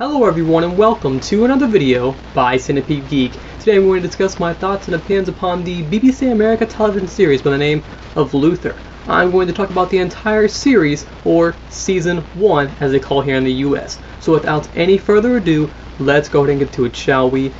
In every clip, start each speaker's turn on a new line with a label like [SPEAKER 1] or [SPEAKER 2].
[SPEAKER 1] Hello everyone and welcome to another video by Centipede Geek. Today I'm going to discuss my thoughts and opinions upon the BBC America television series by the name of Luther. I'm going to talk about the entire series, or Season 1 as they call here in the US. So without any further ado, let's go ahead and get to it, shall we?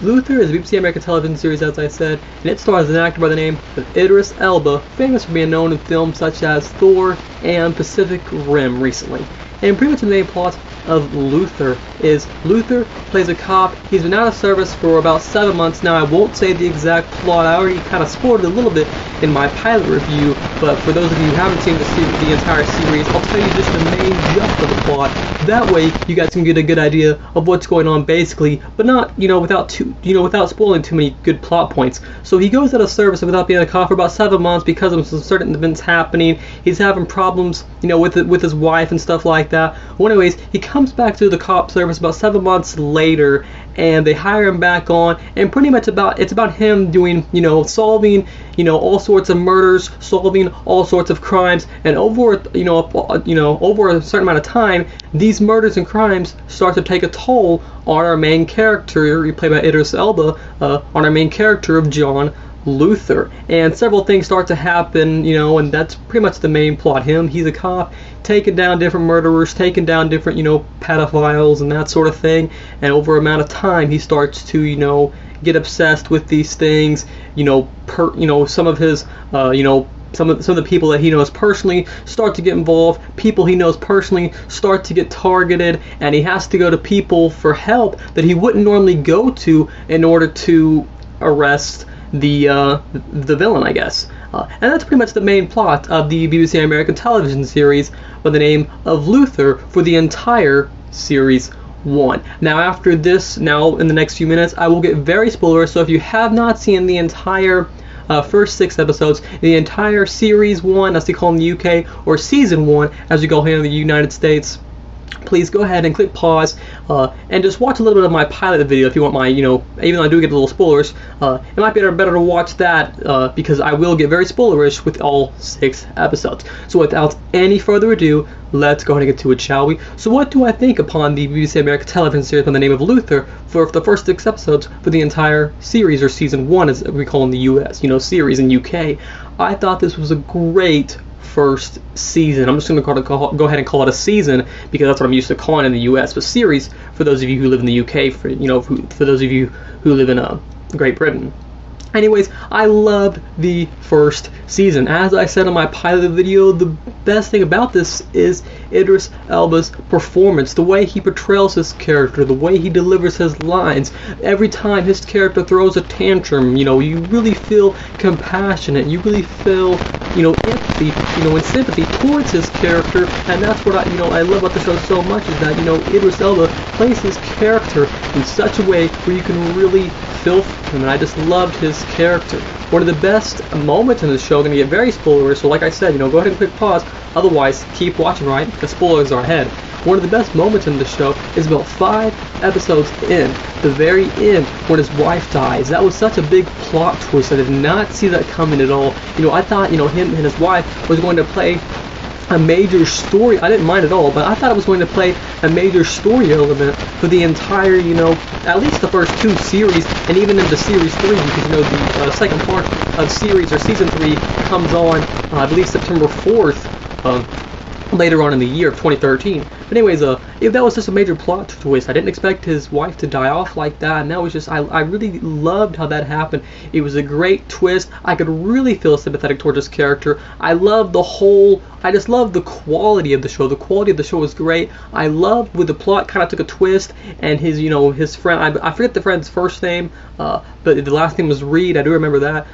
[SPEAKER 1] Luther is a BBC American television series, as I said, and it stars an actor by the name of Idris Elba, famous for being known in films such as Thor and Pacific Rim recently. And pretty much the main plot of Luther is Luther plays a cop. He's been out of service for about 7 months now. I won't say the exact plot. I already kind of spoiled it a little bit in my pilot review, but for those of you who haven't seen the entire series, I'll tell you just the main gist of the plot. That way, you guys can get a good idea of what's going on basically, but not, without spoiling too many good plot points. So he goes out of service without being a cop for about 7 months because of some certain events happening. He's having problems, with his wife and stuff like that. Well, anyways, he comes back to the cop service about 7 months later, and they hire him back on, and pretty much it's about him doing, solving, all sorts of murders, solving all sorts of crimes, and over a certain amount of time, these murders and crimes start to take a toll on our main character, played by Idris Elba, on our main character of John Luther, and several things start to happen, and that's pretty much the main plot. He's a cop, taking down different murderers, taking down different, pedophiles and that sort of thing, and over an amount of time he starts to, get obsessed with these things, some of his, some of the people that he knows personally start to get involved. People he knows personally start to get targeted, and he has to go to people for help that he wouldn't normally go to in order to arrest the villain, I guess. And that's pretty much the main plot of the BBC American television series by the name of Luther for the entire Series 1. Now after this, in the next few minutes, I will get very spoilers, so if you have not seen the entire first 6 episodes, the entire Series 1, as they call in the UK, or Season 1, as we call here in the United States, please go ahead and click pause and just watch a little bit of my pilot video if you want my, even though I do get a little spoilers, it might be better to watch that because I will get very spoilerish with all 6 episodes. So without any further ado, let's go ahead and get to it, shall we? So what do I think upon the BBC American television series by the name of Luther for the first 6 episodes for the entire series, or Season 1 as we call in the US, series in UK? I thought this was a great first season. I'm just going to go ahead and call it a season because that's what I'm used to calling it in the US, but series for those of you who live in the UK, for those of you who live in Great Britain. Anyways, I loved the first season. As I said in my pilot video, the best thing about this is Idris Elba's performance, the way he portrays his character, the way he delivers his lines. Every time his character throws a tantrum, you really feel compassionate, you really feel, empathy, and sympathy towards his character, and that's what I love about the show so much, is that, Idris Elba plays his character in such a way where you can really feel for him, and I just loved his character. One of the best moments in the show, going to get very spoilers, so like I said, go ahead and click pause, otherwise keep watching, right, because spoilers are ahead. One of the best moments in the show is about 5 episodes in, the very end, when his wife dies. That was such a big plot twist. I did not see that coming at all. I thought, him and his wife was going to play a major story. I didn't mind at all, but I thought it was going to play a major story element for the entire, at least the first 2 series, and even into Series 3, because, the second part of series, or Season 3, comes on, I believe, September 4th, later on in the year of 2013. But anyways, if that was just a major plot twist. I didn't expect his wife to die off like that, and that was just, I really loved how that happened. It was a great twist. I could really feel sympathetic towards his character. I just loved the quality of the show. The quality of the show was great. I loved when the plot kind of took a twist, and his, his friend, I forget the friend's first name, but the last name was Reed. I do remember that.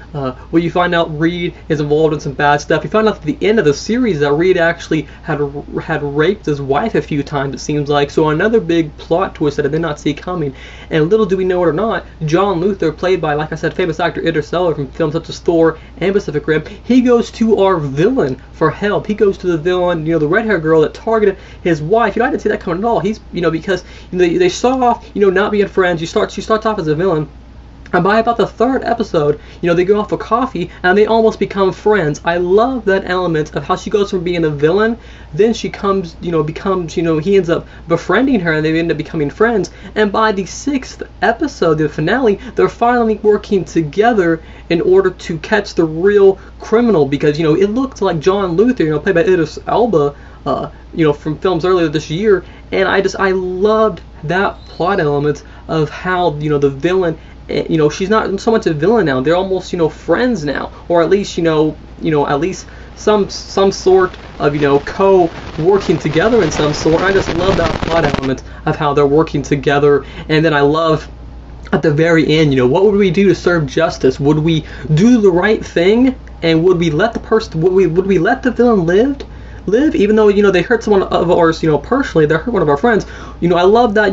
[SPEAKER 1] Where you find out Reed is involved in some bad stuff. You find out at the end of the series that Reed actually had raped his wife a few times, it seems like. So another big plot twist that I did not see coming. And little do we know it or not, John Luther, played by, like I said, famous actor Idris Elba from films such as Thor and Pacific Rim, he goes to our villain for help. He goes to the villain, the red-haired girl that targeted his wife. I didn't see that coming at all. He's, because they start off, not being friends. She starts off as a villain, And by about the third episode, they go off for coffee and they almost become friends. I love that element of how she goes from being a villain, then she becomes, he ends up befriending her and they end up becoming friends. And by the sixth episode, the finale, they're finally working together in order to catch the real criminal, because, it looked like John Luther, played by Idris Elba, from films earlier this year. And I loved that plot element of how, the villain, she's not so much a villain now. They're almost, friends now, or at least, at least some sort of, co-working together in some sort. I just love that plot element of how they're working together. And then I love at the very end, what would we do to serve justice? Would we do the right thing, and would we let would we let the villain live, even though, they hurt someone of ours, personally, they hurt one of our friends. I love that,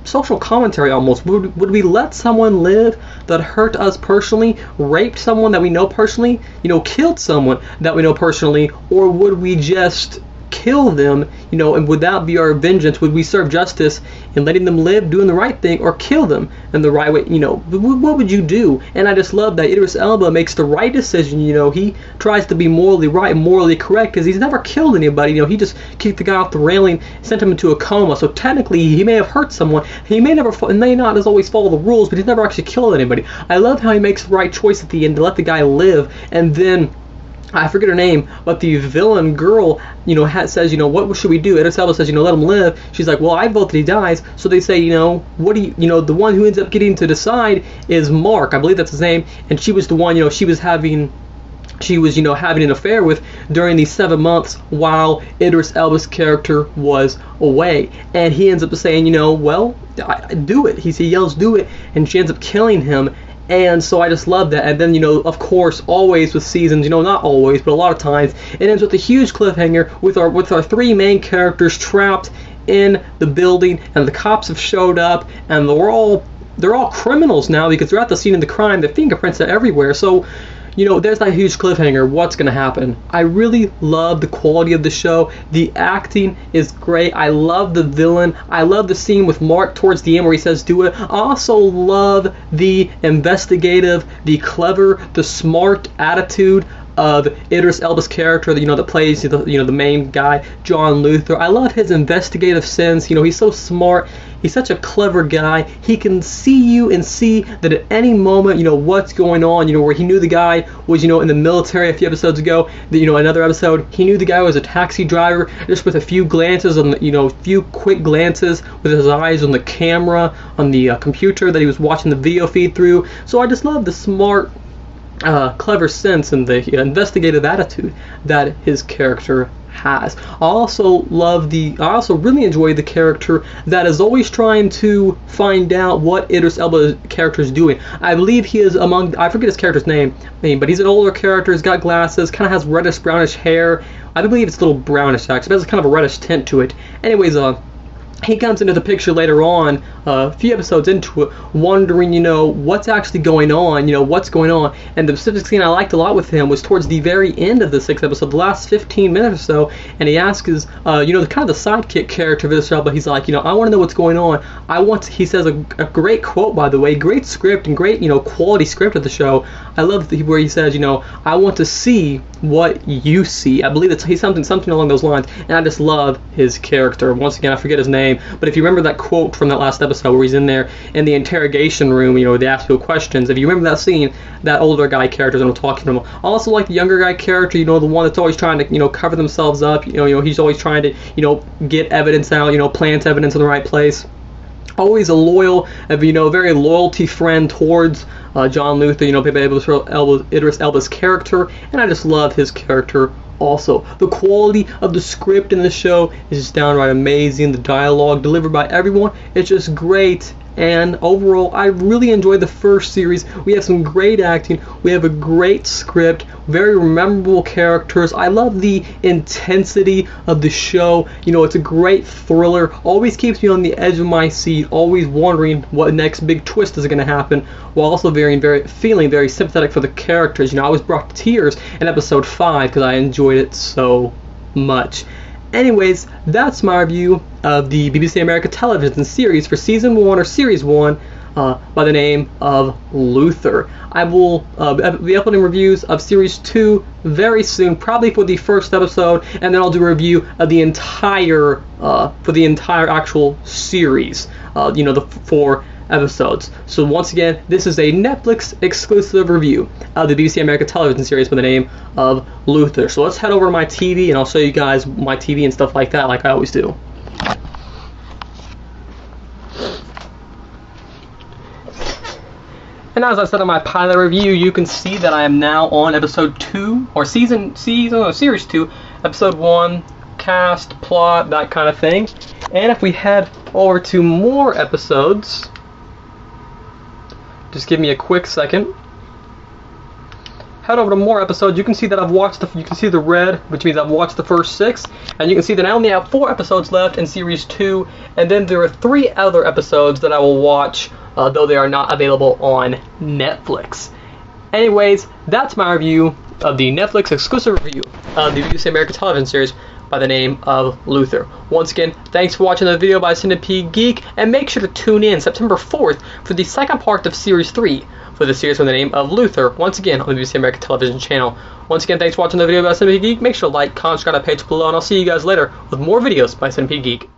[SPEAKER 1] social commentary almost. Would we let someone live that hurt us personally, raped someone that we know personally, killed someone that we know personally, or would we just kill them, and would that be our vengeance? Would we serve justice in letting them live, doing the right thing, or kill them in the right way? What would you do? And I just love that Idris Elba makes the right decision. He tries to be morally right, morally correct, because he's never killed anybody. He just kicked the guy off the railing, sent him into a coma. So technically, he may have hurt someone. He may not as always follow the rules, but he's never actually killed anybody. I love how he makes the right choice at the end to let the guy live, and then I forget her name, but the villain girl, says, what should we do? Idris Elba says, let him live. She's like, well, I vote that he dies. So they say, what do you, the one who ends up getting to decide is Mark. I believe that's his name. And she was the one, she was having an affair with during these 7 months while Idris Elba's character was away. And he ends up saying, well, do it. He yells, do it. And she ends up killing him. And so I just love that. And then, of course, always with seasons, not always, but a lot of times, it ends with a huge cliffhanger with our three main characters trapped in the building, and the cops have showed up, and they're all criminals now because they're at the scene of the crime. Their fingerprints are everywhere. So, there's that huge cliffhanger. What's going to happen? I really love the quality of the show. The acting is great. I love the villain. I love the scene with Mark towards the end where he says, do it. I also love the investigative, the clever, the smart attitude of Idris Elba's character, that plays the main guy, John Luther. I love his investigative sense. He's so smart. He's such a clever guy. He can see you and see that at any moment, what's going on. Where he knew the guy was, in the military a few episodes ago. Another episode, he knew the guy was a taxi driver just with a few glances on the, few quick glances with his eyes on the camera, on the computer that he was watching the video feed through. So I just love the smart, clever sense and the investigative attitude that his character has. I also really enjoy the character that is always trying to find out what Idris Elba's character is doing. I believe he is I forget his character's name, but he's an older character, he's got glasses, kind of has reddish brownish hair. I believe it's a little brownish actually, it has kind of a reddish tint to it. Anyways, he comes into the picture later on, a few episodes into it, wondering, what's actually going on, what's going on. And the specific scene I liked a lot with him was towards the very end of the 6th episode, the last 15 minutes or so, and he asks his, the kind of the sidekick character of Idris Elba, he's like, I want to know what's going on. He says a great quote, by the way, great script and great, quality script of the show. I love where he says, I want to see what you see. I believe he's something along those lines, and I just love his character. Once again, I forget his name, but if you remember that quote from that last episode where he's in there in the interrogation room, they ask people questions. If you remember that scene, that older guy character is talking to him. I also like the younger guy character, the one that's always trying to, cover themselves up. He's always trying to, get evidence out, plant evidence in the right place. Always a loyal, very loyalty friend towards John Luther, played by Idris Elba's character, and I just love his character also. The quality of the script in the show is just downright amazing. The dialogue delivered by everyone is just great. And overall, I really enjoyed the first series. We have some great acting. We have a great script, very memorable characters. I love the intensity of the show. It's a great thriller. Always keeps me on the edge of my seat, always wondering what next big twist is going to happen, while also feeling very sympathetic for the characters. I was brought to tears in episode 5 because I enjoyed it so much. Anyways, that's my review of the BBC America television series for Season 1 or Series 1 by the name of Luther. I will be uploading reviews of Series 2 very soon, probably for the first episode, and then I'll do a review of the entire actual series, the 4 episodes. So once again, this is a Netflix exclusive review of the BBC America television series by the name of Luther. So let's head over to my TV and I'll show you guys my TV and stuff like that, like I always do. And as I said in my pilot review, you can see that I am now on episode 2, or series 2, episode 1, cast, plot, that kind of thing. And if we head over to more episodes, just give me a quick second. Head over to more episodes. You can see that you can see the red, which means I've watched the first 6, and you can see that I only have 4 episodes left in series 2, and then there are 3 other episodes that I will watch, though they are not available on Netflix. Anyways, that's my review of the Netflix exclusive review of the BBC America television series by the name of Luther. Once again, thanks for watching the video by Centipede Geek, and make sure to tune in September 4th for the second part of Series 3 for the series by the name of Luther, once again on the BBC America television channel. Once again, thanks for watching the video by Centipede Geek. Make sure to like, comment, subscribe to the page below, and I'll see you guys later with more videos by Centipede Geek.